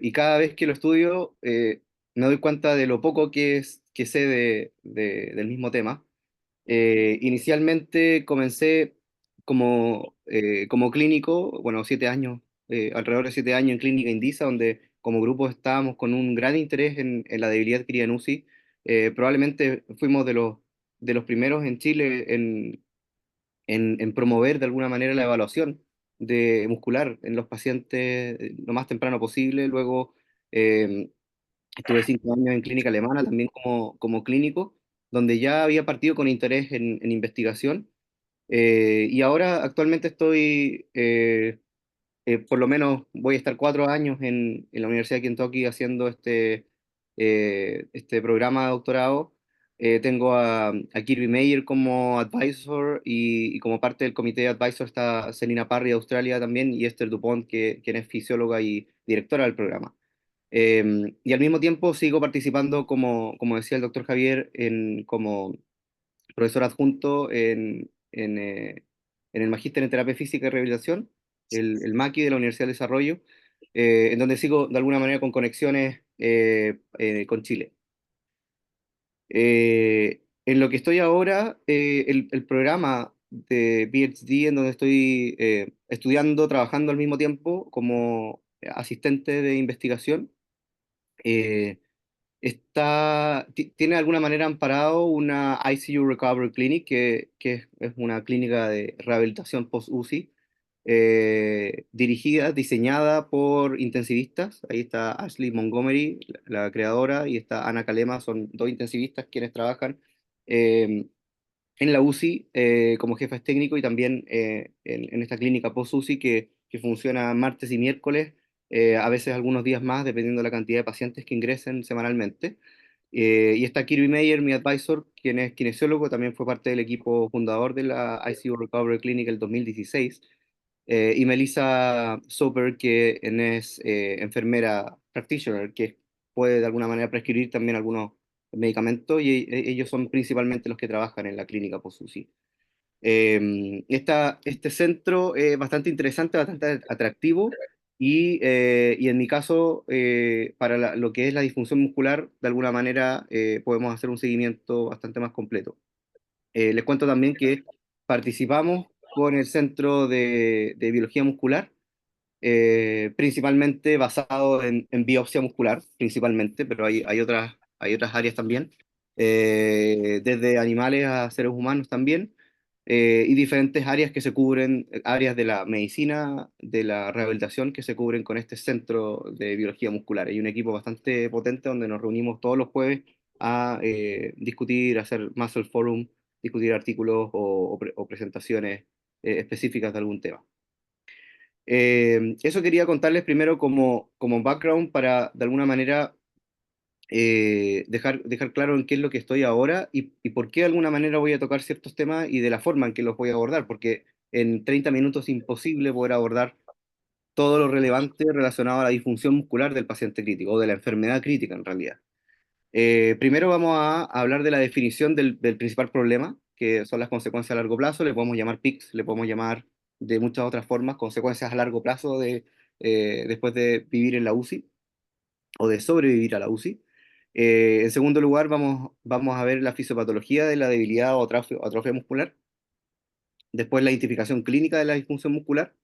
y cada vez que lo estudio me doy cuenta de lo poco que sé del mismo tema. Inicialmente comencé como clínico, bueno, 7 años, alrededor de 7 años en Clínica Indisa, donde como grupo estábamos con un gran interés en la debilidad adquirida en UCI. Probablemente fuimos de los primeros en Chile en promover de alguna manera la evaluación de muscular en los pacientes lo más temprano posible. Luego eh, estuve 5 años en clínica alemana también como clínico, donde ya había partido con interés en investigación. Y ahora actualmente estoy por lo menos voy a estar 4 años en la Universidad de Kentucky haciendo este programa de doctorado. Tengo a Kirby Meyer como advisor y como parte del comité de advisor está Selina Parry de Australia también y Esther Dupont, quien es fisióloga y directora del programa. Y al mismo tiempo sigo participando, como decía el doctor Javier, como profesor adjunto en el Magíster en Terapia Física y Rehabilitación, el MAQui de la Universidad del Desarrollo, en donde sigo de alguna manera con conexiones con Chile. En lo que estoy ahora, el programa de PhD en donde estoy estudiando, trabajando al mismo tiempo como asistente de investigación, eh, tiene de alguna manera amparado una ICU Recovery Clinic, que es una clínica de rehabilitación post-UCI, dirigida, diseñada por intensivistas. Ahí está Ashley Montgomery, la creadora, y está Ana Calema, son dos intensivistas quienes trabajan eh, en la UCI como jefes técnicos y también en esta clínica post-UCI que funciona martes y miércoles, a veces algunos días más, dependiendo de la cantidad de pacientes que ingresen semanalmente. Y está Kirby Meyer, mi advisor, quien es kinesiólogo, también fue parte del equipo fundador de la ICU Recovery Clinic el 2016. Y Melissa Soper, que es enfermera practitioner, que puede de alguna manera prescribir también algunos medicamentos, y ellos son principalmente los que trabajan en la clínica post-UCI. Este centro es bastante interesante, bastante atractivo y en mi caso, para lo que es la disfunción muscular, de alguna manera podemos hacer un seguimiento bastante más completo. Les cuento también que participamos con el Centro de Biología Muscular, principalmente basado en biopsia muscular, principalmente, pero hay otras áreas también, desde animales a seres humanos también, y diferentes áreas que se cubren, áreas de la medicina, de la rehabilitación, que se cubren con este centro de biología muscular. Hay un equipo bastante potente donde nos reunimos todos los jueves a discutir, hacer muscle forum, discutir artículos o presentaciones específicas de algún tema. Eso quería contarles primero como background para de alguna manera dejar claro en qué es lo que estoy ahora y por qué de alguna manera voy a tocar ciertos temas y de la forma en que los voy a abordar, porque en 30 minutos es imposible poder abordar todo lo relevante relacionado a la disfunción muscular del paciente crítico o de la enfermedad crítica en realidad. Primero vamos a hablar de la definición del principal problema, que son las consecuencias a largo plazo. Le podemos llamar PICS, le podemos llamar de muchas otras formas, consecuencias a largo plazo después de vivir en la UCI o de sobrevivir a la UCI. En segundo lugar, vamos a ver la fisiopatología de la debilidad o atrofia muscular. Después, la identificación clínica de la disfunción muscular,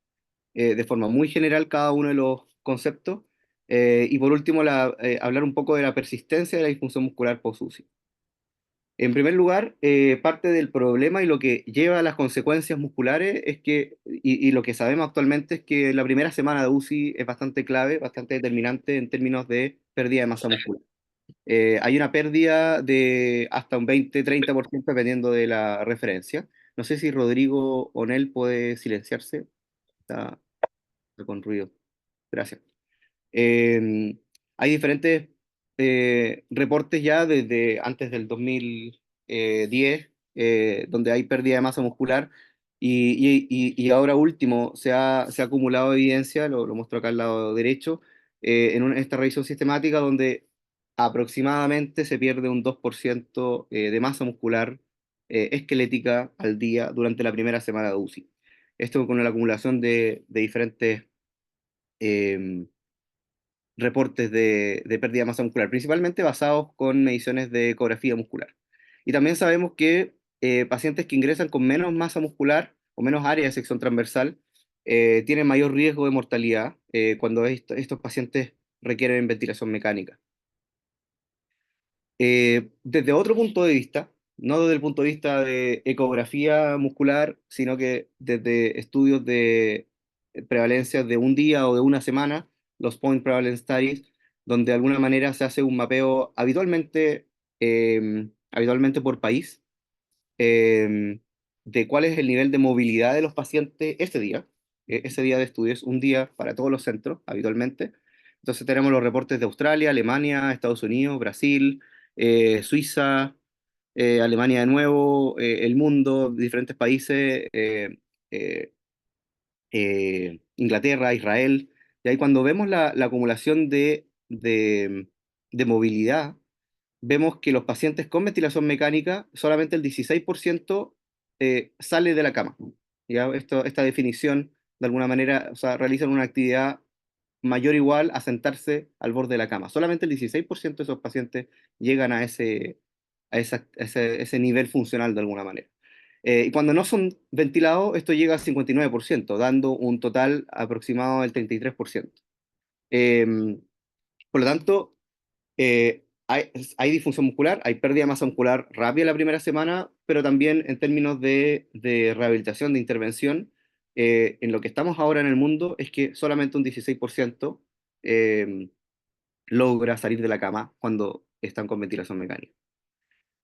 de forma muy general cada uno de los conceptos. Y por último, hablar un poco de la persistencia de la disfunción muscular post-UCI. En primer lugar, parte del problema y lo que lleva a las consecuencias musculares es y lo que sabemos actualmente es que la primera semana de UCI es bastante clave, bastante determinante en términos de pérdida de masa muscular. Hay una pérdida de hasta un 20-30% dependiendo de la referencia. No sé si Rodrigo Onel puede silenciarse, está con ruido. Gracias. Eh, Hay diferentes reportes ya desde antes del 2010, donde hay pérdida de masa muscular y ahora último se ha acumulado evidencia, lo muestro acá al lado derecho, en esta revisión sistemática donde aproximadamente se pierde un 2% de masa muscular esquelética al día durante la primera semana de UCI. Esto con la acumulación de diferentes... em, reportes de pérdida de masa muscular, principalmente basados con mediciones de ecografía muscular. Y también sabemos que pacientes que ingresan con menos masa muscular o menos área de sección transversal tienen mayor riesgo de mortalidad cuando estos pacientes requieren ventilación mecánica. Desde otro punto de vista, no desde el punto de vista de ecografía muscular, sino que desde estudios de prevalencia de un día o de una semana, los Point Prevalence Studies, donde de alguna manera se hace un mapeo habitualmente por país, eh, de cuál es el nivel de movilidad de los pacientes ese día. Ese día de estudio es un día para todos los centros, habitualmente. Entonces tenemos los reportes de Australia, Alemania, Estados Unidos, Brasil, Suiza, Alemania de nuevo, el mundo, diferentes países, eh, Inglaterra, Israel. Y ahí cuando vemos la acumulación de movilidad, vemos que los pacientes con ventilación mecánica, solamente el 16% sale de la cama. ¿Ya? Esta definición, de alguna manera, o sea, realizan una actividad mayor o igual a sentarse al borde de la cama. Solamente el 16% de esos pacientes llegan a ese nivel funcional de alguna manera. Y cuando no son ventilados, esto llega al 59%, dando un total aproximado del 33%. Eh, por lo tanto, hay disfunción muscular, hay pérdida de masa muscular rápida la primera semana, pero también en términos de rehabilitación, de intervención, en lo que estamos ahora en el mundo es que solamente un 16% eh, logra salir de la cama cuando están con ventilación mecánica.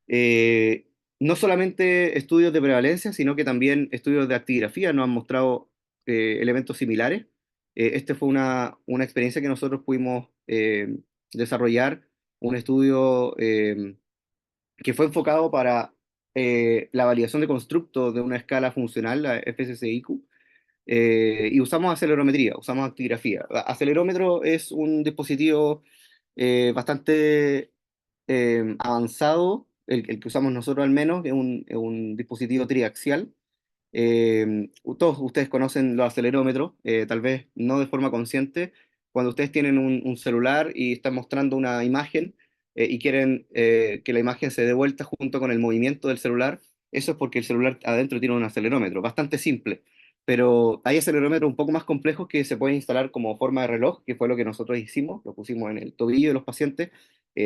Eh, no solamente estudios de prevalencia, sino que también estudios de actigrafía nos han mostrado elementos similares. Esta fue una experiencia que nosotros pudimos desarrollar, un estudio que fue enfocado para la validación de constructos de una escala funcional, la FSSIQ, y usamos acelerometría, usamos actigrafía. Acelerómetro es un dispositivo bastante avanzado, el que usamos nosotros al menos, que es un dispositivo triaxial. Todos ustedes conocen los acelerómetros, tal vez no de forma consciente. Cuando ustedes tienen un celular y están mostrando una imagen y quieren que la imagen se dé vuelta junto con el movimiento del celular, eso es porque el celular adentro tiene un acelerómetro, bastante simple. Pero hay acelerómetros un poco más complejos que se pueden instalar como forma de reloj, que fue lo que nosotros hicimos, lo pusimos en el tobillo de los pacientes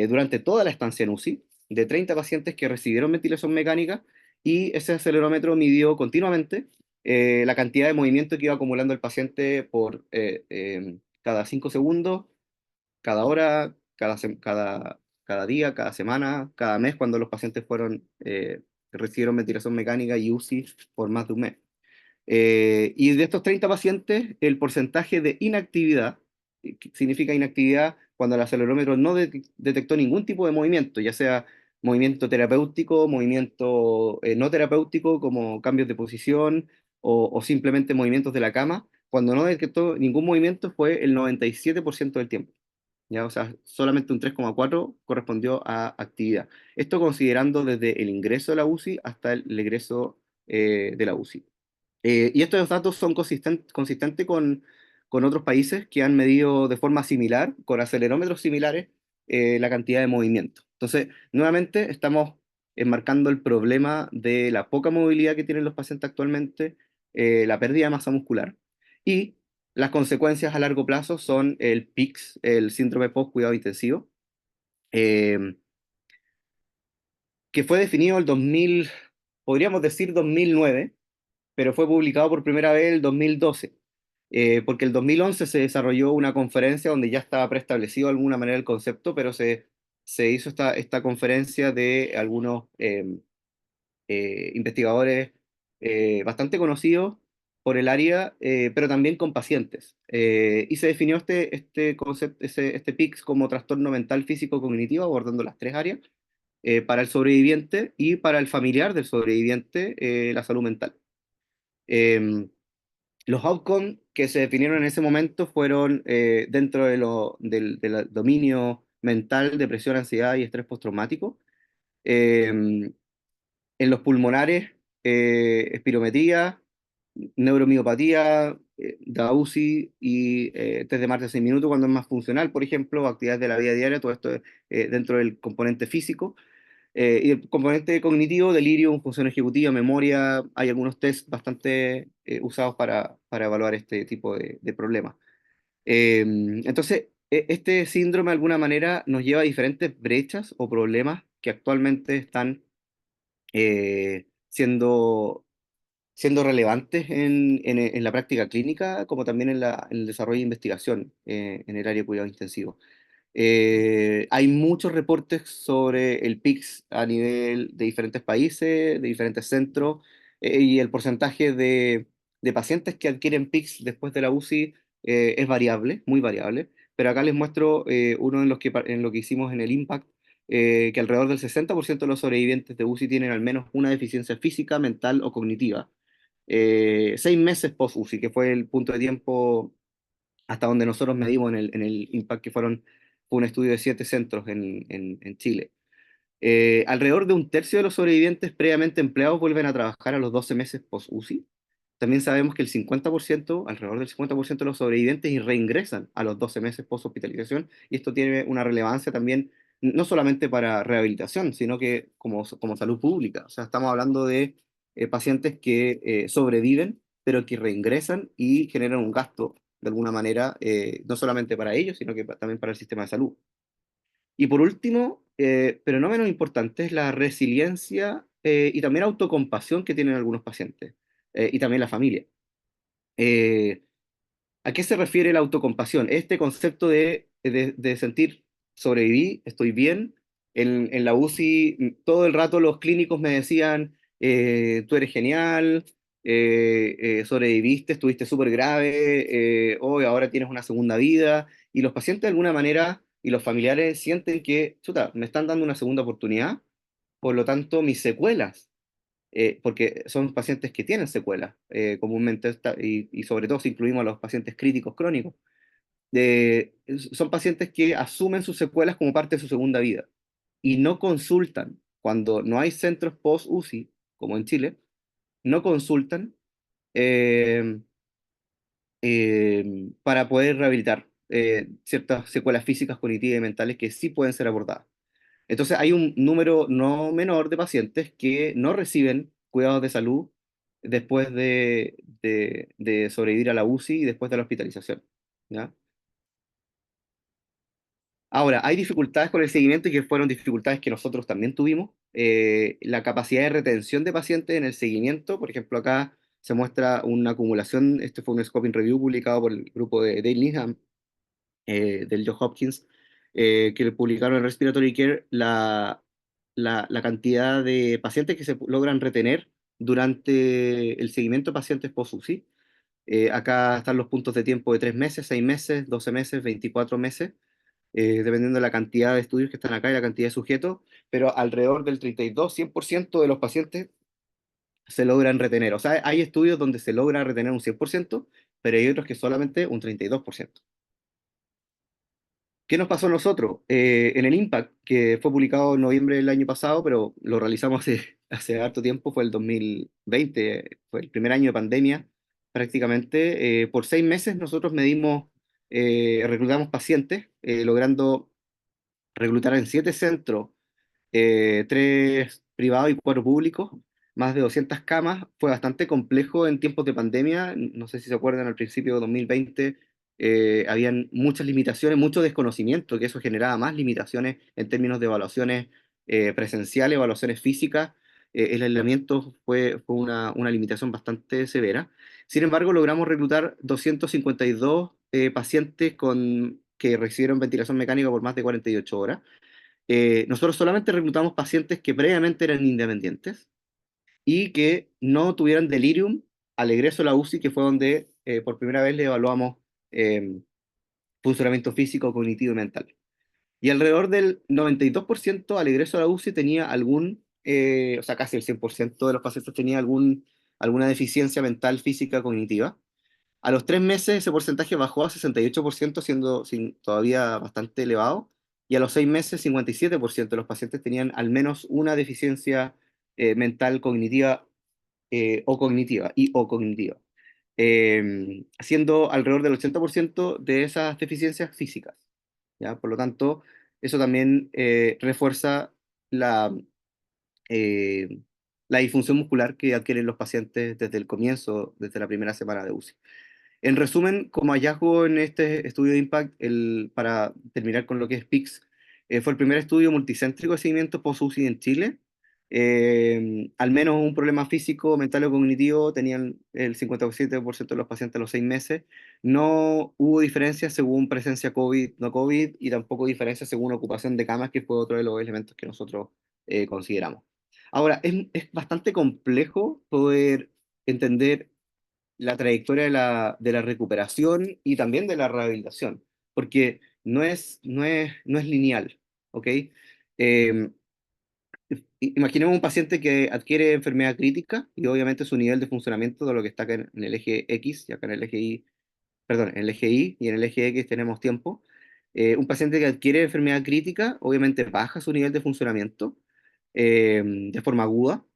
durante toda la estancia en UCI, de 30 pacientes que recibieron ventilación mecánica, y ese acelerómetro midió continuamente la cantidad de movimiento que iba acumulando el paciente por cada 5 segundos, cada hora, cada día, cada semana, cada mes, cuando los pacientes recibieron ventilación mecánica y UCI por más de un mes. Y de estos 30 pacientes, el porcentaje de inactividad, que significa inactividad cuando el acelerómetro no detectó ningún tipo de movimiento, ya sea movimiento terapéutico, movimiento no terapéutico, como cambios de posición o simplemente movimientos de la cama, cuando no detectó ningún movimiento fue el 97% del tiempo. ¿Ya? O sea, solamente un 3,4 correspondió a actividad. Esto considerando desde el ingreso de la UCI hasta el egreso de la UCI. Y estos datos son consistentes con otros países que han medido de forma similar, con acelerómetros similares, la cantidad de movimiento. Entonces, nuevamente estamos enmarcando el problema de la poca movilidad que tienen los pacientes actualmente, la pérdida de masa muscular, y las consecuencias a largo plazo son el PICS, el síndrome post-cuidado intensivo, eh, que fue definido el 2000, podríamos decir 2009, pero fue publicado por primera vez el 2012, porque el 2011 se desarrolló una conferencia donde ya estaba preestablecido de alguna manera el concepto, pero se hizo esta conferencia de algunos investigadores bastante conocidos por el área, pero también con pacientes. Y se definió este concepto, este PICS como trastorno mental físico cognitivo, abordando las tres áreas, para el sobreviviente y para el familiar del sobreviviente, la salud mental. Eh, los outcomes que se definieron en ese momento fueron dentro del dominio mental, depresión, ansiedad y estrés postraumático. En los pulmonares, espirometría, neuromiopatía, de la UCI y test de marcha de 6 minutos cuando es más funcional, por ejemplo, actividades de la vida diaria, todo esto dentro del componente físico. Y el componente cognitivo, delirio, función ejecutiva, memoria, hay algunos tests bastante usados para evaluar este tipo de problemas. Entonces, este síndrome de alguna manera nos lleva a diferentes brechas o problemas que actualmente están siendo relevantes en la práctica clínica, como también en el desarrollo de investigación en el área de cuidado intensivo. Hay muchos reportes sobre el PICS a nivel de diferentes países, de diferentes centros, y el porcentaje de pacientes que adquieren PICS después de la UCI es variable, muy variable, pero acá les muestro uno en lo que hicimos en el IMPACT, que alrededor del 60% de los sobrevivientes de UCI tienen al menos una deficiencia física, mental o cognitiva. 6 meses post-UCI, que fue el punto de tiempo hasta donde nosotros medimos en el IMPACT, que fue un estudio de 7 centros en Chile. Alrededor de un tercio de los sobrevivientes previamente empleados vuelven a trabajar a los 12 meses post-UCI. También sabemos que alrededor del 50% de los sobrevivientes y reingresan a los 12 meses post-hospitalización, y esto tiene una relevancia también, no solamente para rehabilitación, sino que como salud pública. O sea, estamos hablando de pacientes que sobreviven, pero que reingresan y generan un gasto, de alguna manera, no solamente para ellos, sino que también para el sistema de salud. Y por último, pero no menos importante, es la resiliencia y también autocompasión que tienen algunos pacientes y también la familia. Eh, ¿A qué se refiere la autocompasión? Este concepto de sentir, sobreviví, estoy bien. En la UCI todo el rato los clínicos me decían, tú eres genial, sobreviviste, estuviste súper grave, hoy ahora tienes una segunda vida. Y los pacientes de alguna manera y los familiares sienten que, chuta, me están dando una segunda oportunidad, por lo tanto mis secuelas porque son pacientes que tienen secuelas, comúnmente, y sobre todo si incluimos a los pacientes críticos crónicos, son pacientes que asumen sus secuelas como parte de su segunda vida y no consultan, cuando no hay centros post-UCI, como en Chile, no consultan eh, para poder rehabilitar ciertas secuelas físicas, cognitivas y mentales que sí pueden ser abordadas. Entonces hay un número no menor de pacientes que no reciben cuidados de salud después de sobrevivir a la UCI y después de la hospitalización, ¿ya? Ahora, hay dificultades con el seguimiento y que fueron dificultades que nosotros también tuvimos. La capacidad de retención de pacientes en el seguimiento, por ejemplo, acá se muestra una acumulación, este fue un scoping review publicado por el grupo de Dale Needham, del Johns Hopkins, que publicaron en Respiratory Care la cantidad de pacientes que se logran retener durante el seguimiento de pacientes post-UCI. Acá están los puntos de tiempo de 3 meses, 6 meses, 12 meses, 24 meses, dependiendo de la cantidad de estudios que están acá y la cantidad de sujetos, pero alrededor del 32-100% de los pacientes se logran retener. O sea, hay estudios donde se logra retener un 100%, pero hay otros que solamente un 32%. ¿Qué nos pasó a nosotros? En el Impact, que fue publicado en noviembre del año pasado, pero lo realizamos hace harto tiempo, fue el 2020, fue el primer año de pandemia prácticamente. Por 6 meses nosotros reclutamos pacientes, logrando reclutar en 7 centros, 3 privados y 4 públicos, más de 200 camas. Fue bastante complejo en tiempos de pandemia. No sé si se acuerdan, al principio de 2020 habían muchas limitaciones, mucho desconocimiento, que eso generaba más limitaciones en términos de evaluaciones presenciales, evaluaciones físicas. El aislamiento fue una limitación bastante severa. Sin embargo, logramos reclutar 252 pacientes que recibieron ventilación mecánica por más de 48 horas. Nosotros solamente reclutamos pacientes que previamente eran independientes y que no tuvieran delirium al egreso a la UCI, que fue donde por primera vez le evaluamos eh, funcionamiento físico, cognitivo y mental. Y alrededor del 92% al egreso a la UCI tenía o sea, casi el 100% de los pacientes tenía alguna deficiencia mental, física, cognitiva. A los 3 meses ese porcentaje bajó a 68%, siendo todavía bastante elevado, y a los 6 meses 57% de los pacientes tenían al menos una deficiencia mental cognitiva o cognitiva. siendo alrededor del 80% de esas deficiencias físicas. ¿Ya? Por lo tanto, eso también refuerza la, eh, la disfunción muscular que adquieren los pacientes desde el comienzo, desde la primera semana de UCI. En resumen, como hallazgo en este estudio de Impact, para terminar con lo que es PICS, fue el primer estudio multicéntrico de seguimiento post-UCI en Chile. Al menos un problema físico, mental o cognitivo tenían el 57% de los pacientes a los 6 meses. No hubo diferencias según presencia COVID, no COVID, y tampoco diferencias según ocupación de camas, que fue otro de los elementos que nosotros consideramos. Ahora, es bastante complejo poder entender la trayectoria de la recuperación y también de la rehabilitación, porque no es lineal, ¿ok? Eh, Imaginemos un paciente que adquiere enfermedad crítica y obviamente su nivel de funcionamiento de lo que está acá en el eje X y acá en el eje Y, perdón, en el eje Y y en el eje X tenemos tiempo. Un paciente que adquiere enfermedad crítica obviamente baja su nivel de funcionamiento de forma aguda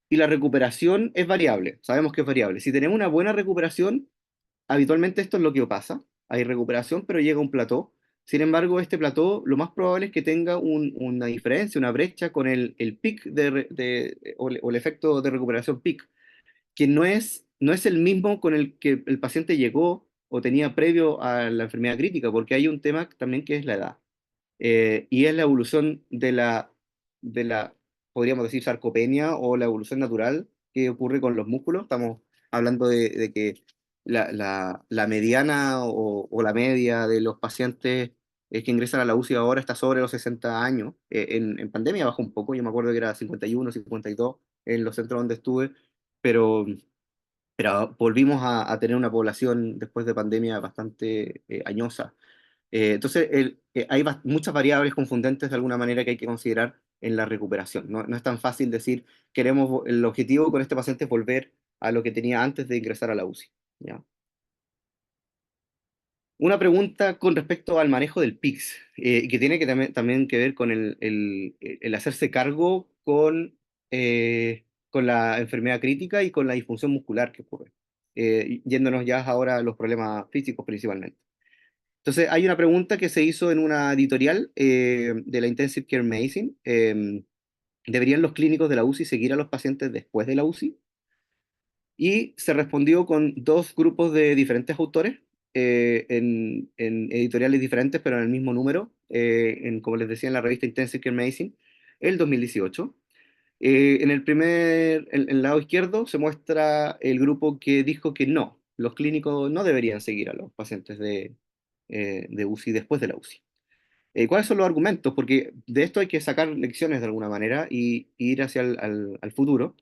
y la recuperación es variable, sabemos que es variable. Si tenemos una buena recuperación, habitualmente esto es lo que pasa, hay recuperación, pero llega un plató. Sin embargo, este plató lo más probable es que tenga una diferencia, una brecha con el pic o el efecto de recuperación pic, que no es el mismo con el que el paciente llegó o tenía previo a la enfermedad crítica, porque hay un tema también que es la edad y es la evolución de la, podríamos decir, sarcopenia o la evolución natural que ocurre con los músculos. Estamos hablando de que la mediana o la media de los pacientes que ingresan a la UCI ahora está sobre los 60 años. En pandemia bajó un poco, yo me acuerdo que era 51, 52 en los centros donde estuve, pero, pero volvimos a tener una población después de pandemia bastante añosa. Entonces, hay muchas variables confundentes de alguna manera que hay que considerar en la recuperación. No es tan fácil decir, el objetivo con este paciente es volver a lo que tenía antes de ingresar a la UCI. ¿Ya? Una pregunta con respecto al manejo del PICS, y que tiene que también que ver con el hacerse cargo con la enfermedad crítica y con la disfunción muscular que ocurre, yéndonos ya ahora a los problemas físicos principalmente. Entonces, hay una pregunta que se hizo en una editorial de la Intensive Care Medicine. ¿Deberían los clínicos de la UCI seguir a los pacientes después de la UCI? Y se respondió con dos grupos de diferentes autores en editoriales diferentes, pero en el mismo número, como les decía, en la revista Intensive Care Medicine, el 2018. En el lado izquierdo se muestra el grupo que dijo que no, los clínicos no deberían seguir a los pacientes de UCI después de la UCI. ¿Cuáles son los argumentos? Porque de esto hay que sacar lecciones de alguna manera y ir hacia al futuro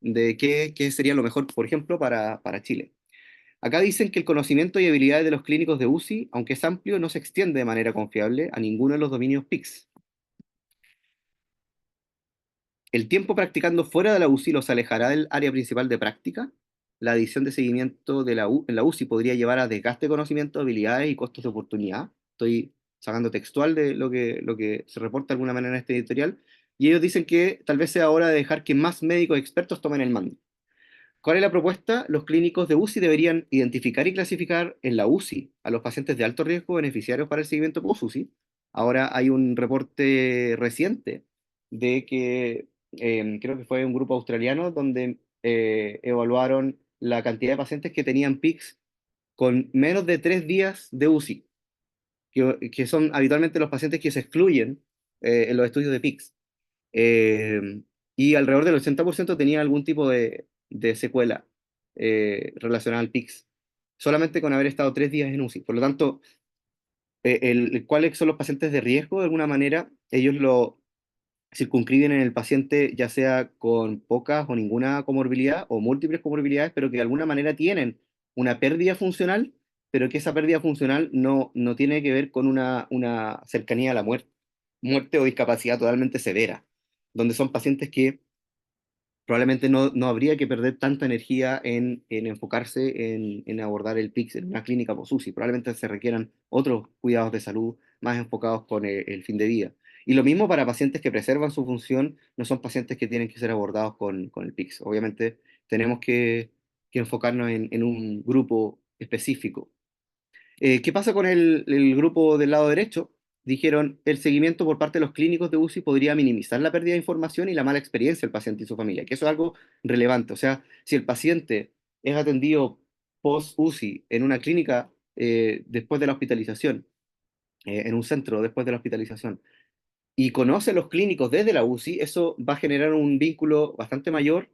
de qué sería lo mejor, por ejemplo, para Chile. Acá dicen que el conocimiento y habilidades de los clínicos de UCI, aunque es amplio, no se extiende de manera confiable a ninguno de los dominios PICS. El tiempo practicando fuera de la UCI los alejará del área principal de práctica. La adición de seguimiento en la UCI podría llevar a desgaste de conocimiento, habilidades y costos de oportunidad. Estoy sacando textual de lo que se reporta de alguna manera en este editorial. Y ellos dicen que tal vez sea hora de dejar que más médicos expertos tomen el mando. ¿Cuál es la propuesta? Los clínicos de UCI deberían identificar y clasificar en la UCI a los pacientes de alto riesgo beneficiarios para el seguimiento post-UCI. Ahora hay un reporte reciente de que creo que fue un grupo australiano donde evaluaron la cantidad de pacientes que tenían PICS con menos de 3 días de UCI, que son habitualmente los pacientes que se excluyen en los estudios de PICS. Eh, y alrededor del 80% tenía algún tipo de secuela relacionada al PICS, solamente con haber estado 3 días en UCI. Por lo tanto, ¿cuáles son los pacientes de riesgo? De alguna manera, ellos lo circunscriben en el paciente ya sea con pocas o ninguna comorbilidad o múltiples comorbilidades, pero que de alguna manera tienen una pérdida funcional, pero que esa pérdida funcional no tiene que ver con una cercanía a la muerte o discapacidad totalmente severa, donde son pacientes que probablemente no habría que perder tanta energía en enfocarse en abordar el PICS en una clínica post-UCI. Probablemente se requieran otros cuidados de salud más enfocados con el fin de vida. Y lo mismo para pacientes que preservan su función, no son pacientes que tienen que ser abordados con el PICS. Obviamente tenemos que que enfocarnos en un grupo específico. ¿Qué pasa con el grupo del lado derecho? Dijeron, el seguimiento por parte de los clínicos de UCI podría minimizar la pérdida de información y la mala experiencia del paciente y su familia, que eso es algo relevante. O sea, si el paciente es atendido post-UCI en una clínica después de la hospitalización, en un centro después de la hospitalización, y conoce a los clínicos desde la UCI, eso va a generar un vínculo bastante mayor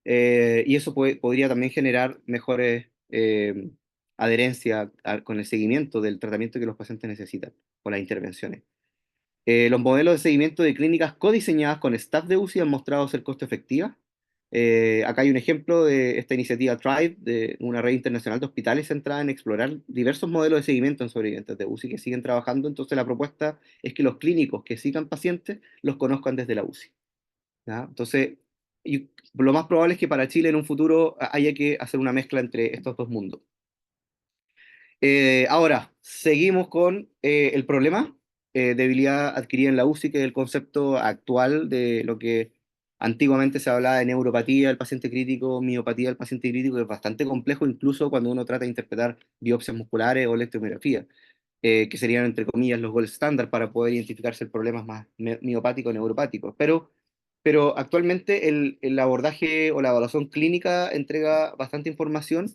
y eso podría también generar mejores adherencia con el seguimiento del tratamiento que los pacientes necesitan o las intervenciones. Los modelos de seguimiento de clínicas codiseñadas con staff de UCI han mostrado ser costo efectivas. Acá hay un ejemplo de esta iniciativa TRIBE, de una red internacional de hospitales centrada en explorar diversos modelos de seguimiento en sobrevivientes de UCI que siguen trabajando. Entonces la propuesta es que los clínicos que sigan pacientes los conozcan desde la UCI. ¿Ya? Entonces, lo más probable es que para Chile en un futuro haya que hacer una mezcla entre estos dos mundos. Ahora, seguimos con el problema, debilidad adquirida en la UCI, que es el concepto actual de lo que antiguamente se hablaba de neuropatía del paciente crítico, miopatía del paciente crítico, que es bastante complejo incluso cuando uno trata de interpretar biopsias musculares o electromiografía, que serían entre comillas los gold standard para poder identificar si el problema es más miopático o neuropático. Pero actualmente el abordaje o la evaluación clínica entrega bastante información,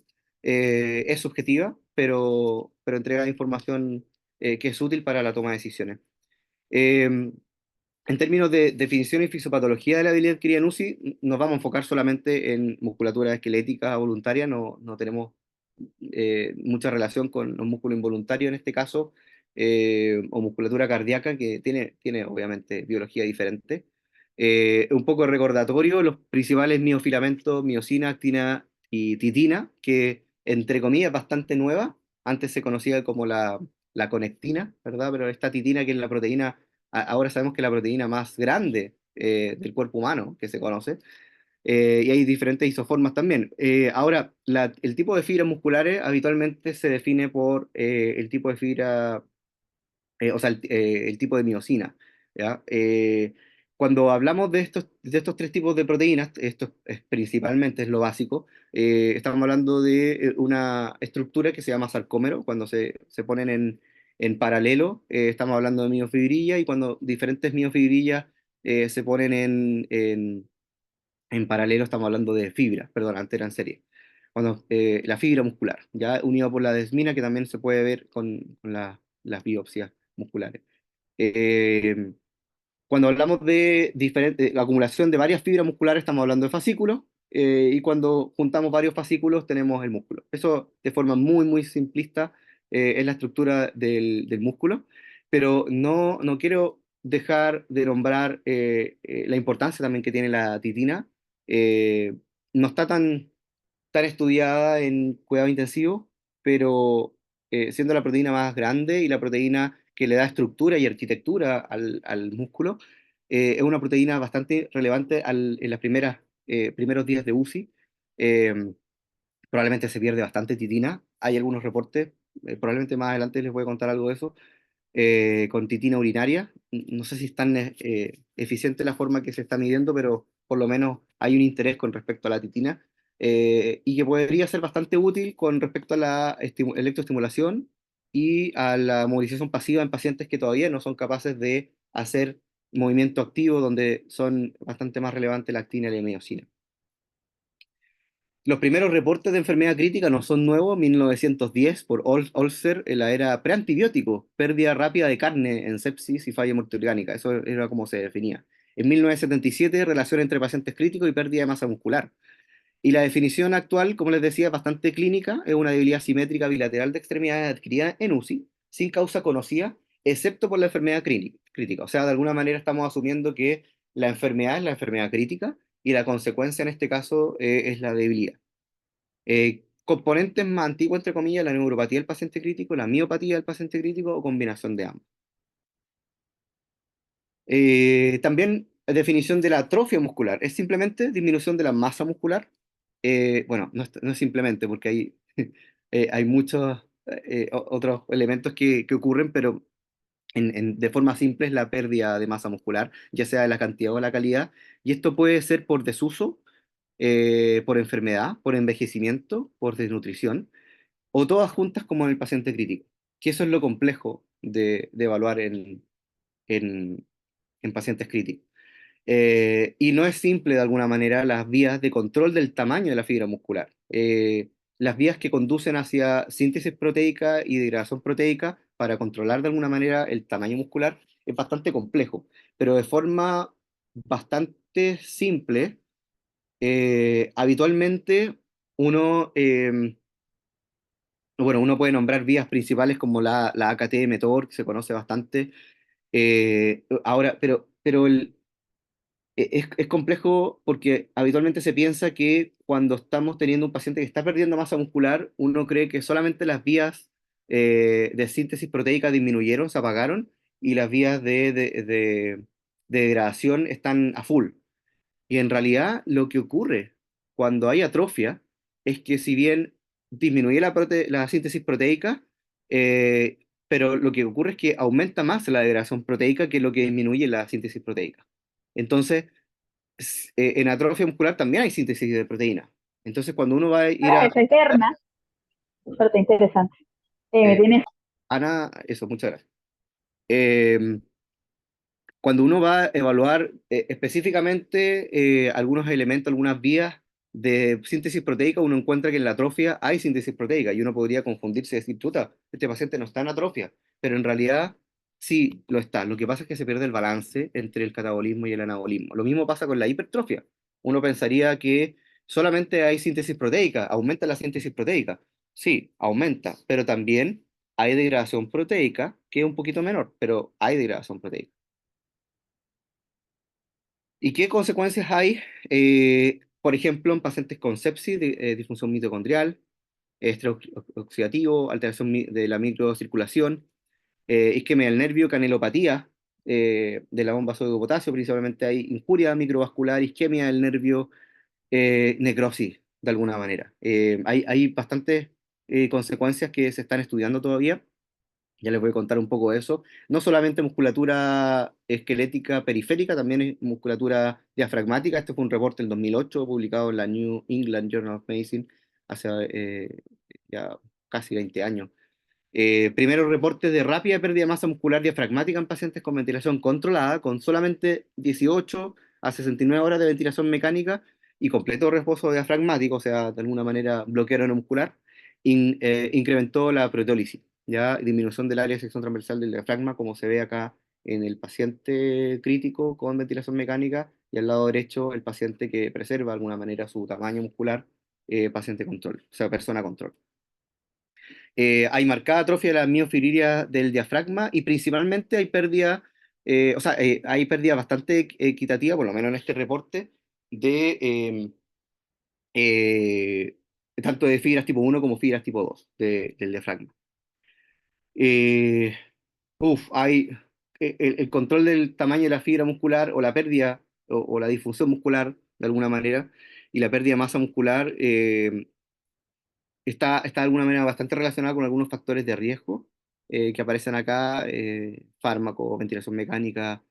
es subjetiva, pero entrega información que es útil para la toma de decisiones. Eh, en términos de definición y fisiopatología de la debilidad adquirida en UCI, nos vamos a enfocar solamente en musculatura esquelética voluntaria, no tenemos mucha relación con los músculos involuntarios en este caso, o musculatura cardíaca, que tiene obviamente biología diferente. Un poco de recordatorio, los principales miofilamentos, miosina, actina y titina, que entre comillas es bastante nueva, antes se conocía como la conectina, ¿verdad? Pero esta titina, que es la proteína, ahora sabemos que es la proteína más grande del cuerpo humano que se conoce, y hay diferentes isoformas también. Ahora, el tipo de fibras musculares habitualmente se define por el tipo de fibra, o sea, el tipo de miosina, ¿ya? Cuando hablamos de estos tres tipos de proteínas, esto es principalmente es lo básico, estamos hablando de una estructura que se llama sarcómero, cuando se ponen en paralelo, estamos hablando de miofibrilla, y cuando diferentes miofibrillas se ponen en paralelo estamos hablando de fibra, perdón, antes era en serie. Cuando, la fibra muscular, ya unida por la desmina, que también se puede ver con las biopsias musculares. Eh, Cuando hablamos de acumulación de varias fibras musculares, estamos hablando de fascículos, y cuando juntamos varios fascículos tenemos el músculo. Eso de forma muy, muy simplista es la estructura del músculo, pero no quiero dejar de nombrar la importancia también que tiene la titina. Eh, no está tan estudiada en cuidado intensivo, pero siendo la proteína más grande y la proteína que le da estructura y arquitectura al músculo, es una proteína bastante relevante en las primeros días de UCI. Eh, Probablemente se pierde bastante titina. Hay algunos reportes, probablemente más adelante les voy a contar algo de eso, con titina urinaria. No sé si es tan eficiente la forma que se está midiendo, pero por lo menos hay un interés con respecto a la titina, y que podría ser bastante útil con respecto a la electroestimulación y a la movilización pasiva en pacientes que todavía no son capaces de hacer movimiento activo, donde son bastante más relevantes la actina y la miosina. Los primeros reportes de enfermedad crítica no son nuevos, 1910 por Olser en la era preantibiótico, pérdida rápida de carne en sepsis y falla multiorgánica, eso era como se definía. En 1977, relación entre pacientes críticos y pérdida de masa muscular. Y la definición actual, como les decía, es bastante clínica, es una debilidad simétrica bilateral de extremidades adquirida en UCI, sin causa conocida, excepto por la enfermedad crítica. O sea, de alguna manera estamos asumiendo que la enfermedad es la enfermedad crítica y la consecuencia en este caso es la debilidad. Componentes más antiguos, entre comillas, la neuropatía del paciente crítico, la miopatía del paciente crítico o combinación de ambos. También definición de la atrofia muscular, es simplemente disminución de la masa muscular. Bueno, no es simplemente porque hay muchos otros elementos que ocurren, pero de forma simple es la pérdida de masa muscular, ya sea de la cantidad o la calidad, y esto puede ser por desuso, por enfermedad, por envejecimiento, por desnutrición, o todas juntas como en el paciente crítico. Que eso es lo complejo de evaluar en, en pacientes críticos. Y no es simple de alguna manera las vías de control del tamaño de la fibra muscular. Las vías que conducen hacia síntesis proteica y degradación proteica para controlar de alguna manera el tamaño muscular es bastante complejo, pero de forma bastante simple, habitualmente uno, bueno, uno puede nombrar vías principales como la AKT-mTOR, que se conoce bastante. Ahora, pero es complejo porque habitualmente se piensa que cuando estamos teniendo un paciente que está perdiendo masa muscular, uno cree que solamente las vías de síntesis proteica disminuyeron, se apagaron, y las vías de degradación están a full. Y en realidad lo que ocurre cuando hay atrofia es que si bien disminuye la síntesis proteica, pero lo que ocurre es que aumenta más la degradación proteica que lo que disminuye la síntesis proteica. Entonces, en atrofia muscular también hay síntesis de proteína. Entonces, cuando uno va a ir Ah, a... esa eterna, súper interesante. Me eh, tienes Ana, eso, muchas gracias. Eh, Cuando uno va a evaluar específicamente algunos elementos, algunas vías de síntesis proteica, uno encuentra que en la atrofia hay síntesis proteica y uno podría confundirse y decir, chuta, este paciente no está en atrofia, pero en realidad sí lo está. Lo que pasa es que se pierde el balance entre el catabolismo y el anabolismo. Lo mismo pasa con la hipertrofia. Uno pensaría que solamente hay síntesis proteica, aumenta la síntesis proteica. Sí, aumenta, pero también hay degradación proteica, que es un poquito menor, pero hay degradación proteica. ¿Y qué consecuencias hay? Por ejemplo, en pacientes con sepsis, disfunción mitocondrial, estrés oxidativo, alteración de la microcirculación, isquemia del nervio, canelopatía de la bomba sodio potasio, principalmente hay injuria microvascular, isquemia del nervio, necrosis, de alguna manera. Hay bastantes consecuencias que se están estudiando todavía. Ya les voy a contar un poco de eso. No solamente musculatura esquelética periférica, también es musculatura diafragmática. Este fue un reporte del 2008 publicado en la New England Journal of Medicine hace ya casi 20 años. Primeros reportes de rápida pérdida de masa muscular diafragmática en pacientes con ventilación controlada, con solamente 18 a 69 horas de ventilación mecánica y completo reposo diafragmático, o sea, de alguna manera bloqueo muscular, incrementó la proteólisis, ya disminución del área de sección transversal del diafragma, como se ve acá en el paciente crítico con ventilación mecánica, y al lado derecho el paciente que preserva de alguna manera su tamaño muscular, paciente control, o sea, persona control. Hay marcada atrofia de la miofibrilia del diafragma y principalmente hay pérdida, hay pérdida bastante equitativa, por lo menos en este reporte, de eh, tanto de fibras tipo 1 como fibras tipo 2 del diafragma. Eh, Hay el control del tamaño de la fibra muscular o la pérdida o la difusión muscular de alguna manera y la pérdida de masa muscular está de alguna manera bastante relacionada con algunos factores de riesgo que aparecen acá, fármaco, ventilación mecánica,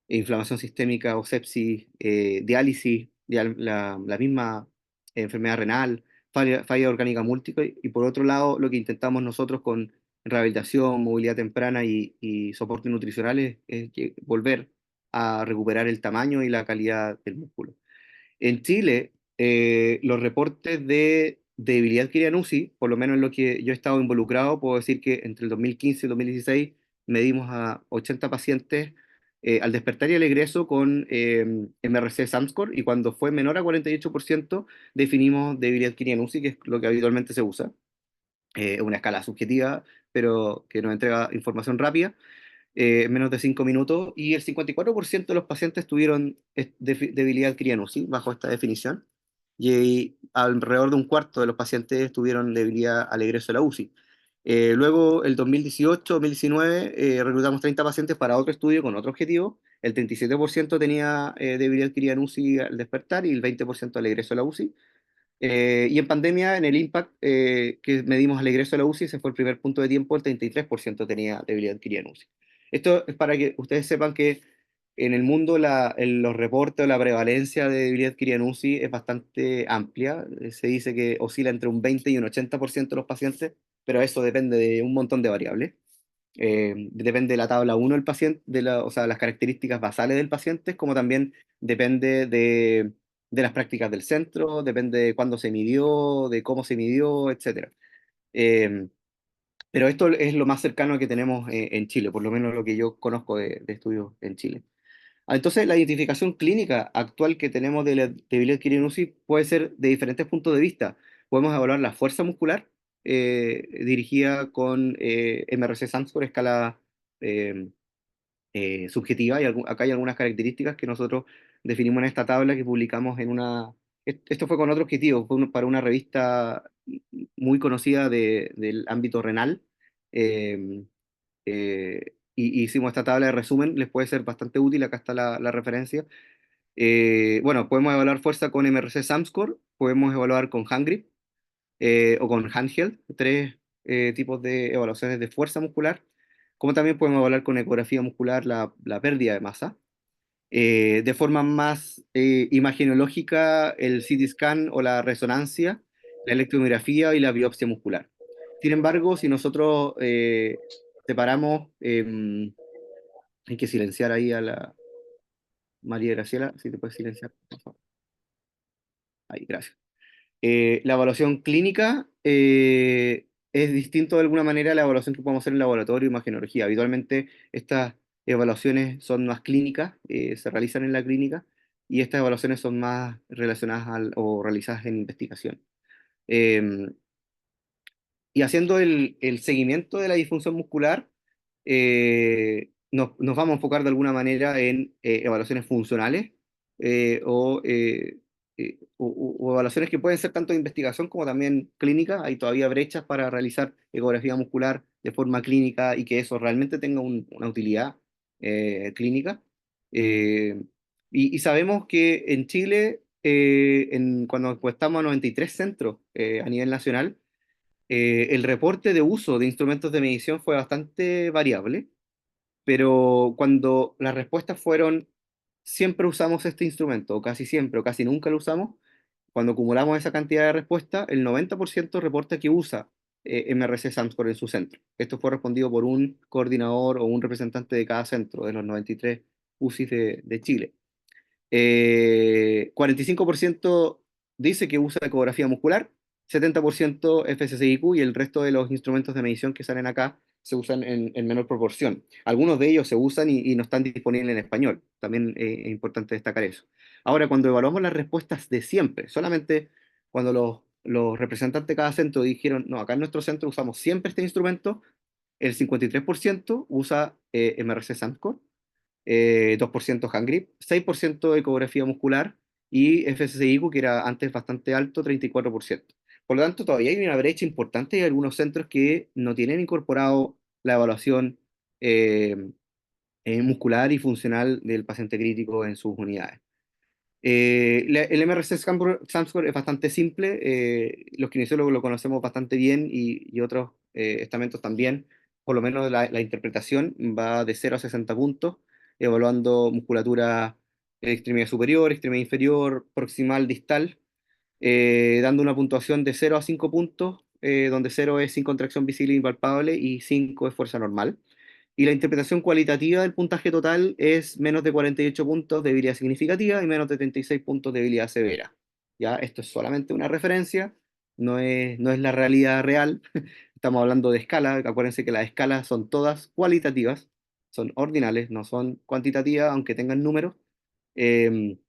inflamación sistémica o sepsis, diálisis, la misma enfermedad renal, falla orgánica múltiple, y por otro lado, lo que intentamos nosotros con rehabilitación, movilidad temprana y soporte nutricional es volver a recuperar el tamaño y la calidad del músculo. En Chile, los reportes de debilidad adquirida en UCI, por lo menos en lo que yo he estado involucrado, puedo decir que entre el 2015 y 2016 medimos a 80 pacientes al despertar y al egreso con MRC SAMSCORE, y cuando fue menor a 48% definimos debilidad adquirida en UCI, que es lo que habitualmente se usa. Es una escala subjetiva, pero que nos entrega información rápida en menos de 5 minutos, y el 54% de los pacientes tuvieron debilidad adquirida en UCI bajo esta definición, y alrededor de un cuarto de los pacientes tuvieron debilidad al egreso de la UCI. Luego, el 2018-2019, reclutamos 30 pacientes para otro estudio con otro objetivo. El 37% tenía debilidad adquirida en UCI al despertar y el 20% al egreso de la UCI. Y en pandemia, en el impact que medimos al egreso de la UCI, ese fue el primer punto de tiempo, el 33% tenía debilidad adquirida en UCI. Esto es para que ustedes sepan que en el mundo los reportes o la prevalencia de debilidad adquirida en UCI es bastante amplia. Se dice que oscila entre un 20 y un 80% de los pacientes, pero eso depende de un montón de variables. Depende de la tabla uno del paciente, o sea, las características basales del paciente, como también depende de las prácticas del centro, depende de cuándo se midió, de cómo se midió, etcétera. Eh, pero esto es lo más cercano que tenemos en Chile, por lo menos lo que yo conozco de estudios en Chile. Entonces, la identificación clínica actual que tenemos de la debilidad adquirida en UCI puede ser de diferentes puntos de vista. Podemos evaluar la fuerza muscular dirigida con MRC Sandscore, escala eh, subjetiva, y acá hay algunas características que nosotros definimos en esta tabla que publicamos en una... Esto fue con otro objetivo, fue para una revista muy conocida del ámbito renal. eh, y hicimos esta tabla de resumen, les puede ser bastante útil, acá está la referencia. Bueno, podemos evaluar fuerza con MRC Samscore, podemos evaluar con Handgrip o con Handheld, tres tipos de evaluaciones de fuerza muscular, como también podemos evaluar con ecografía muscular la pérdida de masa. De forma más imagenológica, el CT scan o la resonancia, la electromiografía y la biopsia muscular. Sin embargo, si nosotros separamos, hay que silenciar ahí a la María Graciela, si te puedes silenciar, por favor. Ahí, gracias. La evaluación clínica es distinto de alguna manera a la evaluación que podemos hacer en laboratorio y imagenología. Habitualmente estas evaluaciones son más clínicas, se realizan en la clínica, y estas evaluaciones son más relacionadas o realizadas en investigación. Eh, y haciendo el seguimiento de la disfunción muscular, nos vamos a enfocar de alguna manera en evaluaciones funcionales o evaluaciones que pueden ser tanto de investigación como también clínicas. Hay todavía brechas para realizar ecografía muscular de forma clínica y que eso realmente tenga una utilidad clínica. Eh, y sabemos que en Chile, cuando estamos a 93 centros a nivel nacional, el reporte de uso de instrumentos de medición fue bastante variable, pero cuando las respuestas fueron siempre usamos este instrumento, o casi siempre, o casi nunca lo usamos, cuando acumulamos esa cantidad de respuestas, el 90% reporta que usa MRC Samscore en su centro. Esto fue respondido por un coordinador o un representante de cada centro de los 93 UCIs de Chile. 45% dice que usa ecografía muscular, 70% FSSIQ, y el resto de los instrumentos de medición que salen acá se usan en menor proporción. Algunos de ellos se usan y no están disponibles en español. También es importante destacar eso. Ahora, cuando evaluamos las respuestas de siempre, solamente cuando los representantes de cada centro dijeron, no, acá en nuestro centro usamos siempre este instrumento, el 53% usa MRC Sandcore, 2% hand grip, 6% de ecografía muscular y FSCIQ, que era antes bastante alto, 34%. Por lo tanto, todavía hay una brecha importante y hay algunos centros que no tienen incorporado la evaluación eh, muscular y funcional del paciente crítico en sus unidades. El MRC Samscore es bastante simple, los kinesiólogos lo conocemos bastante bien y otros estamentos también, por lo menos la interpretación va de 0 a 60 puntos, evaluando musculatura extremidad superior, extremidad inferior, proximal, distal, dando una puntuación de 0 a 5 puntos, donde 0 es sin contracción visible e impalpable y 5 es fuerza normal. Y la interpretación cualitativa del puntaje total es menos de 48 puntos de debilidad significativa y menos de 36 puntos de debilidad severa. ¿Ya? Esto es solamente una referencia, no es la realidad real. Estamos hablando de escala. Acuérdense que las escalas son todas cualitativas, son ordinales, no son cuantitativas, aunque tengan números, eh,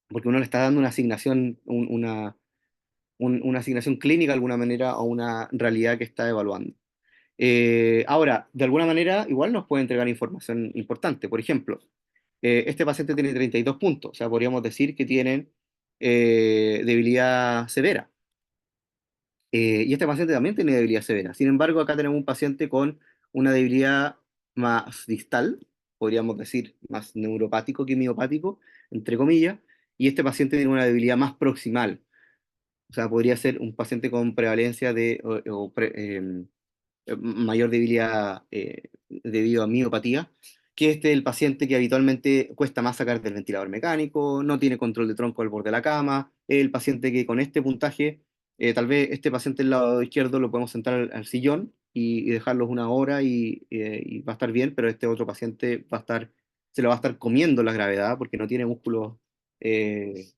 porque uno le está dando una asignación, una asignación clínica de alguna manera a una realidad que está evaluando. Ahora, de alguna manera, igual nos puede entregar información importante. Por ejemplo, este paciente tiene 32 puntos, o sea, podríamos decir que tienen debilidad severa. Y este paciente también tiene debilidad severa. Sin embargo, acá tenemos un paciente con una debilidad más distal, podríamos decir más neuropático que miopático, entre comillas, y este paciente tiene una debilidad más proximal. O sea, podría ser un paciente con prevalencia de mayor debilidad debido a miopatía. que este es el paciente que habitualmente cuesta más sacar del ventilador mecánico, no tiene control de tronco al borde de la cama, es el paciente que con este puntaje, tal vez este paciente del lado izquierdo lo podemos sentar al sillón y dejarlos una hora y va a estar bien, pero este otro paciente se lo va a estar comiendo la gravedad porque no tiene músculos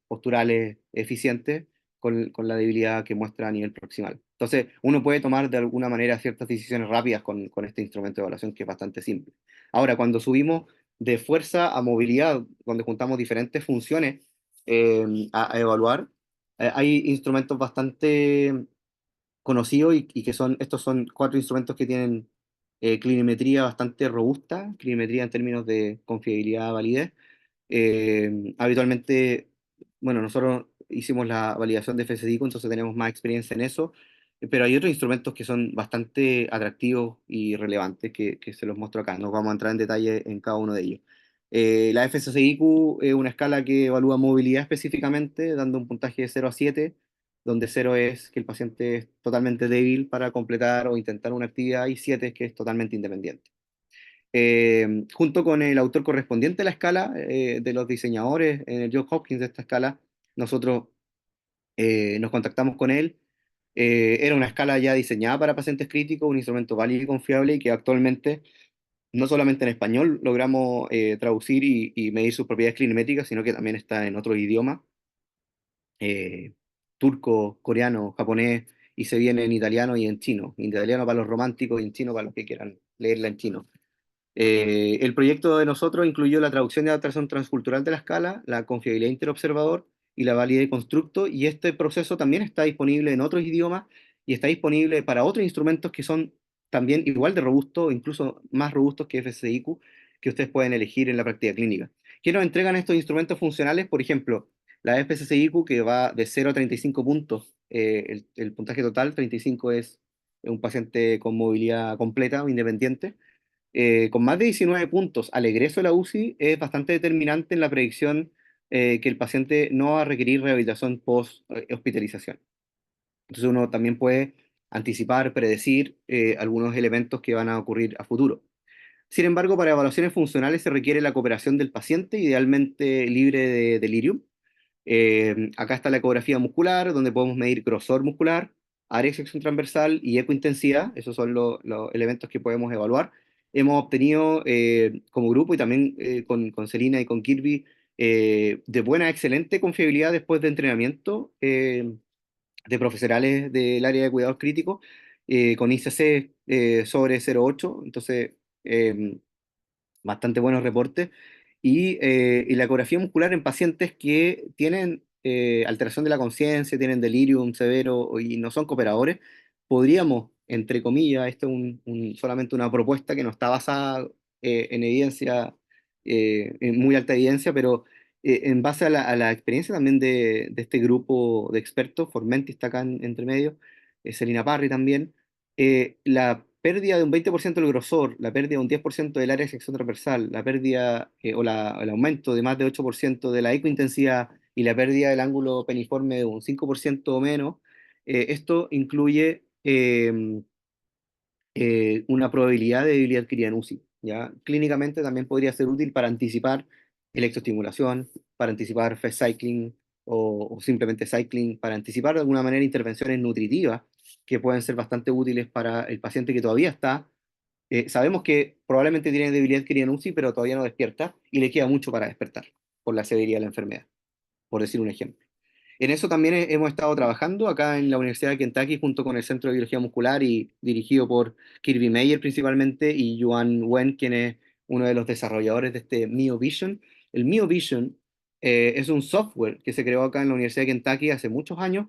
posturales eficientes con la debilidad que muestra a nivel proximal. Entonces, uno puede tomar de alguna manera ciertas decisiones rápidas con este instrumento de evaluación que es bastante simple. Ahora, cuando subimos de fuerza a movilidad, donde juntamos diferentes funciones a evaluar, hay instrumentos bastante conocidos y que estos son cuatro instrumentos que tienen clinimetría bastante robusta, clinimetría en términos de confiabilidad, validez. Habitualmente, bueno, nosotros hicimos la validación de FSDICO, entonces tenemos más experiencia en eso, pero hay otros instrumentos que son bastante atractivos y relevantes que se los muestro acá. Nos vamos a entrar en detalle en cada uno de ellos. La FSDIQ es una escala que evalúa movilidad específicamente, dando un puntaje de 0 a 7, donde 0 es que el paciente es totalmente débil para completar o intentar una actividad y 7 es que es totalmente independiente. Junto con el autor correspondiente a la escala, de los diseñadores en el Johns Hopkins de esta escala, nosotros nos contactamos con él. Era una escala ya diseñada para pacientes críticos, un instrumento válido y confiable y que actualmente, no solamente en español, logramos traducir y medir sus propiedades clinimétricas, sino que también está en otros idiomas, eh, turco, coreano, japonés, y se viene en italiano y en chino. En italiano para los románticos y en chino para los que quieran leerla en chino. El proyecto de nosotros incluyó la traducción y adaptación transcultural de la escala, la confiabilidad interobservador y la validez de constructo, y este proceso también está disponible en otros idiomas y está disponible para otros instrumentos que son también igual de robustos, incluso más robustos que FSIQ, que ustedes pueden elegir en la práctica clínica. ¿Qué nos entregan estos instrumentos funcionales? Por ejemplo, la FSIQ que va de 0 a 35 puntos, el puntaje total, 35 es un paciente con movilidad completa o independiente, con más de 19 puntos al egreso de la UCI es bastante determinante en la predicción que el paciente no va a requerir rehabilitación post-hospitalización. Entonces uno también puede anticipar, predecir algunos elementos que van a ocurrir a futuro. Sin embargo, para evaluaciones funcionales se requiere la cooperación del paciente, idealmente libre de delirium. Acá está la ecografía muscular, donde podemos medir grosor muscular, área de sección transversal y ecointensidad. Esos son los elementos que podemos evaluar. Hemos obtenido como grupo y también con Selina y con Kirby de buena a excelente confiabilidad después de entrenamiento de profesionales del área de cuidados críticos con ICC sobre 0,8. Entonces, bastante buenos reportes, y la ecografía muscular en pacientes que tienen alteración de la conciencia, tienen delirium severo y no son cooperadores, podríamos, entre comillas, esto es solamente una propuesta que no está basada en evidencia, en muy alta evidencia, pero en base a la experiencia también de este grupo de expertos, Formenti está acá entre medio, Selina Parry también, la pérdida de un 20% del grosor, la pérdida de un 10% del área de sección transversal, la pérdida el aumento de más de 8% de la ecointensidad y la pérdida del ángulo peniforme de un 5% o menos, esto incluye una probabilidad de debilidad adquirida en UCI. ¿Ya? Clínicamente también podría ser útil para anticipar electroestimulación, para anticipar fast cycling o simplemente cycling, para anticipar de alguna manera intervenciones nutritivas que pueden ser bastante útiles para el paciente que todavía está. Sabemos que probablemente tiene debilidad adquirida en UCI, pero todavía no despierta y le queda mucho para despertar por la severidad de la enfermedad, por decir un ejemplo. En eso también hemos estado trabajando acá en la Universidad de Kentucky junto con el Centro de Biología Muscular y dirigido por Kirby Meyer principalmente y Yuan Wen, quien es uno de los desarrolladores de este Mio Vision. El Mio Vision es un software que se creó acá en la Universidad de Kentucky hace muchos años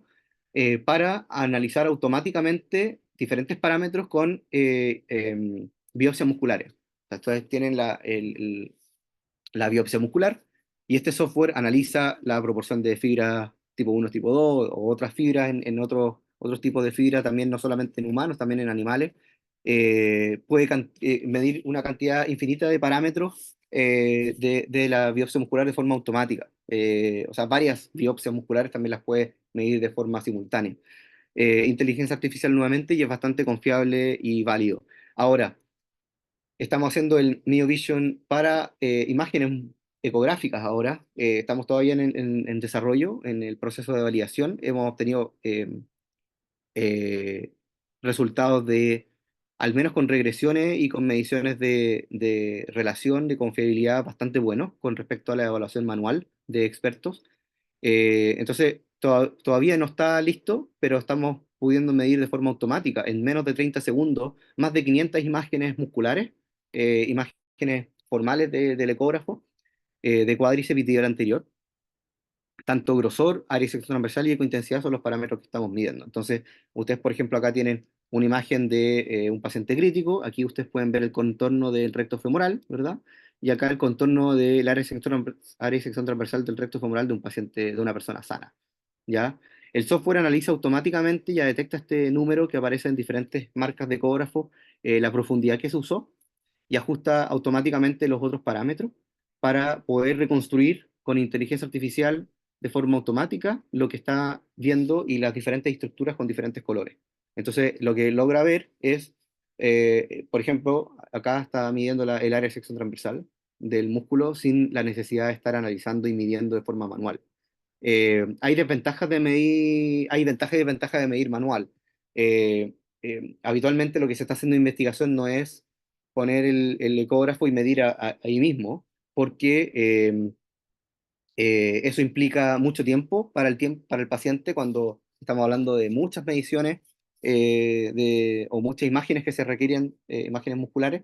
para analizar automáticamente diferentes parámetros con biopsias musculares. Entonces tienen la biopsia muscular y este software analiza la proporción de fibras tipo 1, tipo 2 o otras fibras en otros tipos de fibras, también no solamente en humanos, también en animales. Puede medir una cantidad infinita de parámetros de la biopsia muscular de forma automática. O sea, varias biopsias musculares también las puede medir de forma simultánea. Inteligencia artificial nuevamente y es bastante confiable y válido. Ahora, Estamos haciendo el MioVision para imágenes ecográficas ahora. Estamos todavía en desarrollo, en el proceso de validación. Hemos obtenido eh, resultados de, al menos con regresiones y con mediciones de relación, de confiabilidad bastante buenos con respecto a la evaluación manual de expertos. Entonces, todavía no está listo, pero estamos pudiendo medir de forma automática en menos de 30 segundos más de 500 imágenes musculares, imágenes formales del ecógrafo, de cuádriceps y tibial anterior. Tanto grosor, área de sección transversal y ecointensidad son los parámetros que estamos midiendo. Entonces, ustedes, por ejemplo, acá tienen una imagen de un paciente crítico, aquí ustedes pueden ver el contorno del recto femoral, ¿verdad? Y acá el contorno del área de sección transversal del recto femoral de un paciente, de una persona sana, ¿ya? El software analiza automáticamente, ya detecta este número que aparece en diferentes marcas de ecógrafo, la profundidad que se usó, y ajusta automáticamente los otros parámetros para poder reconstruir con inteligencia artificial de forma automática lo que está viendo y las diferentes estructuras con diferentes colores. Entonces, lo que logra ver es, por ejemplo, acá está midiendo el área de sección transversal del músculo sin la necesidad de estar analizando y midiendo de forma manual. Hay desventajas de medir, hay ventajas y desventajas de medir manual. Habitualmente lo que se está haciendo en investigación no es poner el ecógrafo y medir ahí mismo, porque eso implica mucho tiempo para el paciente cuando estamos hablando de muchas mediciones o muchas imágenes que se requieren, imágenes musculares.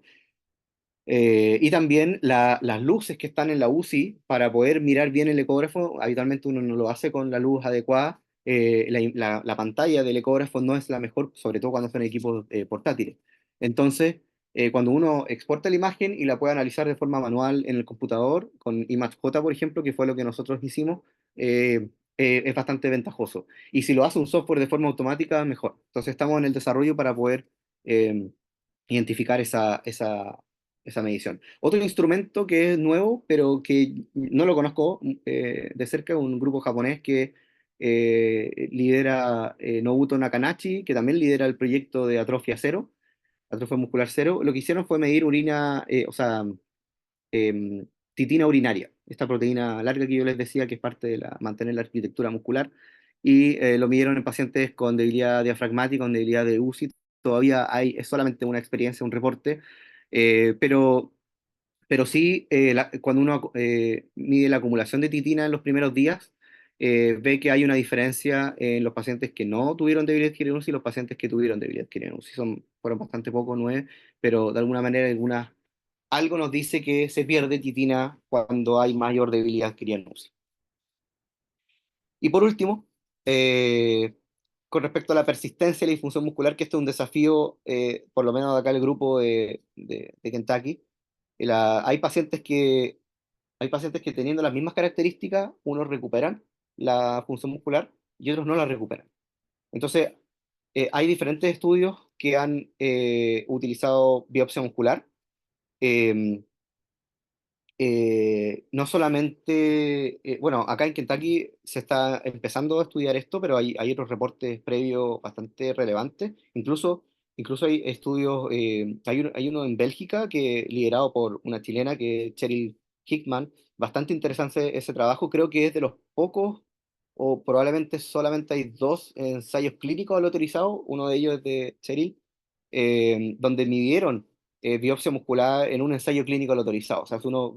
Y también las luces que están en la UCI para poder mirar bien el ecógrafo, habitualmente uno no lo hace con la luz adecuada. La pantalla del ecógrafo no es la mejor, sobre todo cuando son equipos portátiles. Entonces, cuando uno exporta la imagen y la puede analizar de forma manual en el computador, con ImageJ, por ejemplo, que fue lo que nosotros hicimos, es bastante ventajoso. Y si lo hace un software de forma automática, mejor. Entonces, estamos en el desarrollo para poder eh, identificar esa medición. Otro instrumento que es nuevo, pero que no lo conozco de cerca, un grupo japonés que lidera Nobuto Nakanashi, que también lidera el proyecto de atrofia cero, atrofia muscular cero. Lo que hicieron fue medir orina, o sea, titina urinaria, esta proteína larga que yo les decía que es parte de mantener la arquitectura muscular, y lo midieron en pacientes con debilidad diafragmática, con debilidad de UCI. Todavía es solamente una experiencia, un reporte, pero sí, cuando uno mide la acumulación de titina en los primeros días, ve que hay una diferencia en los pacientes que no tuvieron debilidad adquirida y los pacientes que tuvieron debilidad adquirida. Fueron bastante pocos, 9, pero de alguna manera algo nos dice que se pierde titina cuando hay mayor debilidad adquirida en UCI. Y por último, eh, con respecto a la persistencia y la disfunción muscular, que esto es un desafío, por lo menos de acá el grupo de Kentucky. Hay pacientes que teniendo las mismas características, unos recuperan la función muscular y otros no la recuperan. Entonces, hay diferentes estudios que han utilizado biopsia muscular. eh, no solamente, bueno, acá en Kentucky se está empezando a estudiar esto, pero hay otros reportes previos bastante relevantes. Incluso hay estudios, hay uno en Bélgica que liderado por una chilena que es Cheryl Hickman, bastante interesante ese trabajo. Creo que es de los pocos, o probablemente solamente hay dos ensayos clínicos al autorizado, uno de ellos es de Cheryl, donde midieron biopsia muscular en un ensayo clínico al autorizado. O sea, si uno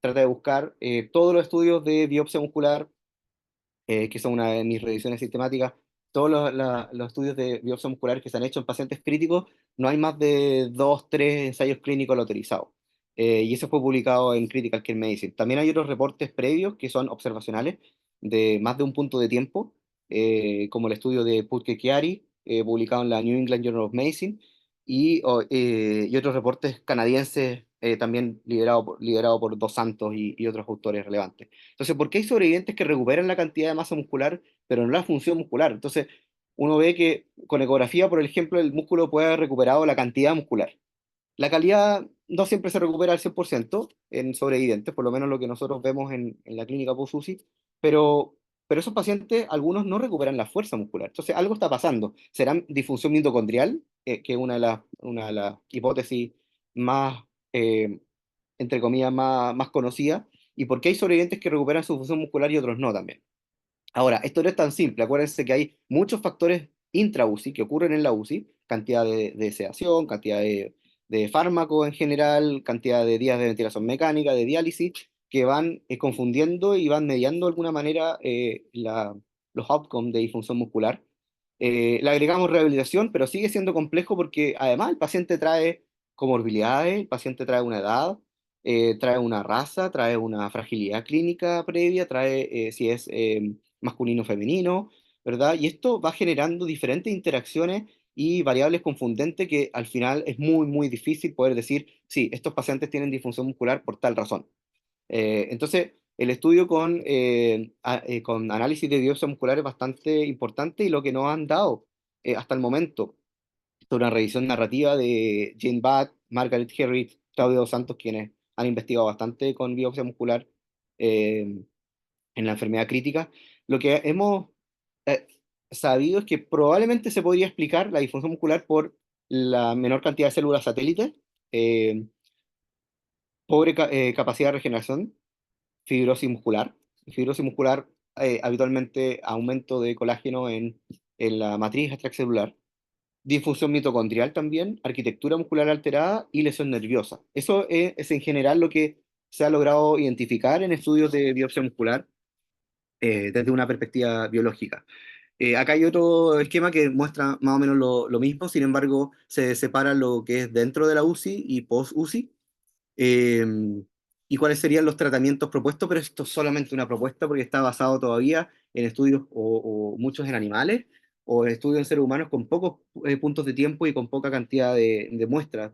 trata de buscar todos los estudios de biopsia muscular, que son una de mis revisiones sistemáticas, todos los estudios de biopsia muscular que se han hecho en pacientes críticos, no hay más de dos, tres ensayos clínicos al autorizado. Y eso fue publicado en Critical Care Medicine. También hay otros reportes previos que son observacionales de más de un punto de tiempo, como el estudio de Putke Chiari, publicado en la New England Journal of Medicine, y otros reportes canadienses también liderado por Dos Santos y otros autores relevantes. Entonces, ¿por qué hay sobrevivientes que recuperan la cantidad de masa muscular, pero no la función muscular? Entonces, uno ve que con ecografía, por ejemplo, el músculo puede haber recuperado la cantidad muscular. La calidad no siempre se recupera al 100% en sobrevivientes, por lo menos lo que nosotros vemos en la clínica post-UCI, pero esos pacientes, algunos no recuperan la fuerza muscular. Entonces, algo está pasando. ¿Será disfunción mitocondrial? Que es una de las hipótesis más, entre comillas, más conocidas, y por qué hay sobrevivientes que recuperan su función muscular y otros no también. Ahora, esto no es tan simple. Acuérdense que hay muchos factores intra-UCI que ocurren en la UCI, cantidad de sedación, cantidad de fármaco en general, cantidad de días de ventilación mecánica, de diálisis, que van confundiendo y van mediando de alguna manera los outcomes de disfunción muscular. Le agregamos rehabilitación, pero sigue siendo complejo porque además el paciente trae comorbilidades, el paciente trae una edad, trae una raza, trae una fragilidad clínica previa, trae si es masculino o femenino, ¿verdad? Y esto va generando diferentes interacciones y variables confundentes que al final es muy, muy difícil poder decir, sí, estos pacientes tienen disfunción muscular por tal razón. Entonces, el estudio con análisis de biopsia muscular es bastante importante y lo que nos han dado hasta el momento, es una revisión narrativa de Jane Budd, Margaret Herrick, Claudio Dos Santos, quienes han investigado bastante con biopsia muscular eh, en la enfermedad crítica, lo que hemos eh, sabido es que probablemente se podría explicar la disfunción muscular por la menor cantidad de células satélites, eh, pobre capacidad de regeneración, fibrosis muscular. Fibrosis muscular, habitualmente aumento de colágeno en la matriz extracelular, disfunción mitocondrial también, arquitectura muscular alterada y lesión nerviosa. Eso es en general lo que se ha logrado identificar en estudios de biopsia muscular desde una perspectiva biológica. Acá hay otro esquema que muestra más o menos lo mismo, sin embargo, se separa lo que es dentro de la UCI y post-UCI, eh, y cuáles serían los tratamientos propuestos, pero esto es solamente una propuesta porque está basado todavía en estudios o muchos en animales o estudios en seres humanos con pocos puntos de tiempo y con poca cantidad de muestras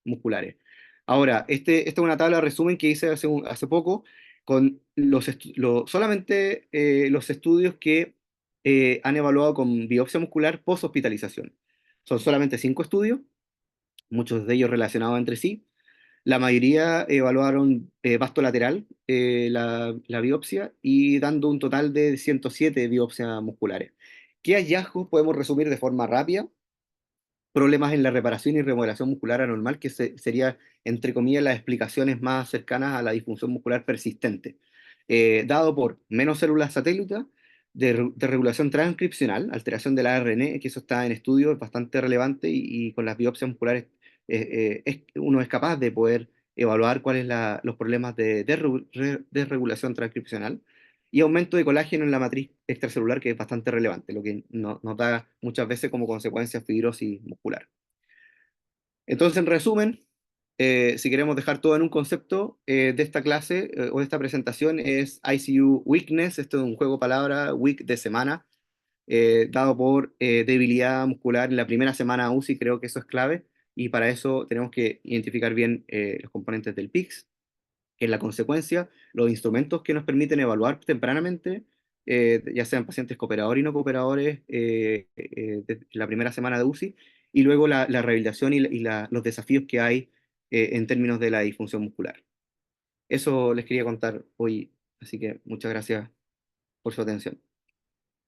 musculares. Ahora, esta es una tabla de resumen que hice hace poco con solamente los estudios que han evaluado con biopsia muscular post-hospitalización. Son solamente 5 estudios, muchos de ellos relacionados entre sí. La mayoría evaluaron vasto lateral, la biopsia, y dando un total de 107 biopsias musculares. ¿Qué hallazgos podemos resumir de forma rápida? Problemas en la reparación y remodelación muscular anormal, que sería, entre comillas, las explicaciones más cercanas a la disfunción muscular persistente, dado por menos células satélites, de regulación transcripcional, alteración del ARN, que eso está en estudio, es bastante relevante, y con las biopsias musculares uno es capaz de poder evaluar cuáles son los problemas de desregulación transcripcional y aumento de colágeno en la matriz extracelular, que es bastante relevante, lo que nos da muchas veces como consecuencia fibrosis muscular. Entonces, en resumen, si queremos dejar todo en un concepto de esta clase o de esta presentación, es ICU Weakness. Esto es un juego de palabras, week de semana, dado por debilidad muscular en la primera semana UCI. Creo que eso es clave, y para eso tenemos que identificar bien los componentes del PICS, que es la consecuencia, los instrumentos que nos permiten evaluar tempranamente, ya sean pacientes cooperadores y no cooperadores, de la primera semana de UCI, y luego la rehabilitación los desafíos que hay en términos de la disfunción muscular. Eso les quería contar hoy, así que muchas gracias por su atención.